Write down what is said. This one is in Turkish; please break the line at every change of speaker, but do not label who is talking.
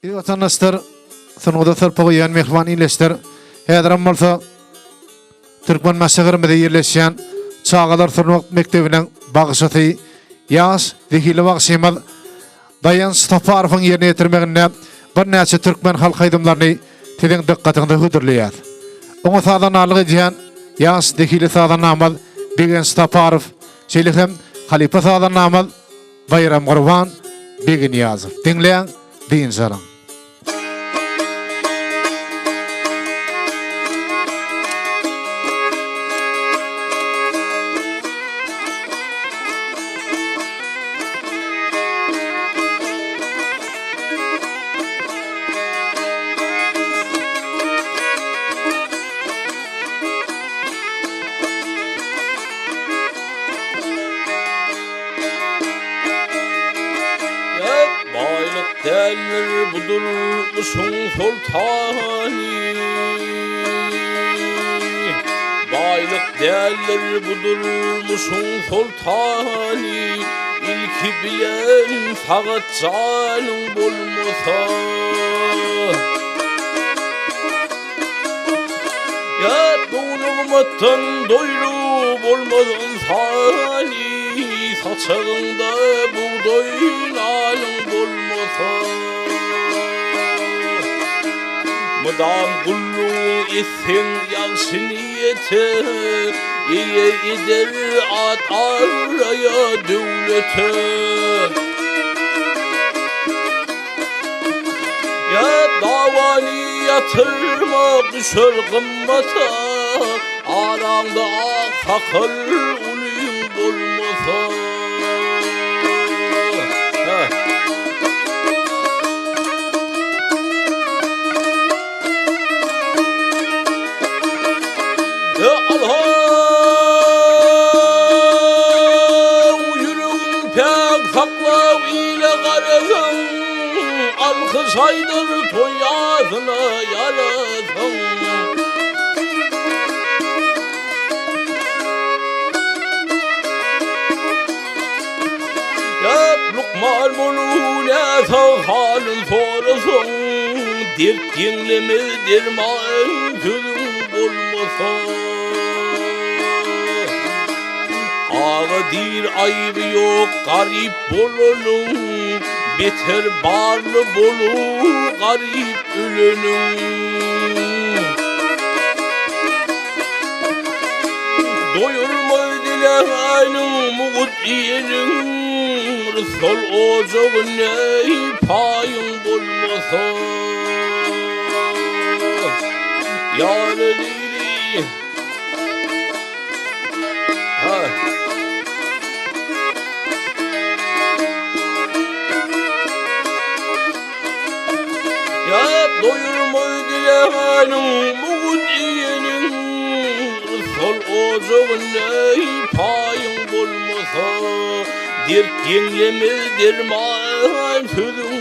Ýa vatandaşlar, sunuda sırpa goýan mehman ileşler. Häziram bolsa Türkmen maşagyrymyzda ýerleşýän Çağalar Surnuk Mektebining bagşaty ýaş Zehili Bagşymyz Dayan Stafarowyň ýerine ýetirmeginde bir näçe türkmen halk aýdymlaryny teliň dikkatinde hödürleýär. Oňa sadanarlyk edýän ýaş Zehili sadanamyz Begen Stafarow, şeýlehem Halipa sadanamyz Bayram Gurban Begen ýazyp. Dinleýän diýin salam.
Derler budur musun sultani, baylık derler budur musun sultani, ilki bilen fakat canın bulmasa. Ya doğulmatan doyru olmadın fani, saçağında buğdayın alın bulmasa. Mıdam kulluğun etsin yansın yeter, İye gider at araya devlete. Ya davani yatırma düşer kımmata, aranda ak sakal uluyun bulmasa. Ya Allah, yürüm pek saklav ile garasın, alkış aydır toyasına yarasın. Ya lukman bunu ne halin sorasın, dert dinleme derman tüzün bulmasa. Ağa dir ayrı yok garip bolunun, beter barlı bolu garip ölünün. Doyurma dileğinin muğut iyenin, Rıssal ocağın ne payın bulmasa. Yâreli ya doyurma dileğinin muğut iyenin, Rıssal ocağın ne payın bulmasa. Dert yenlemez derman sözün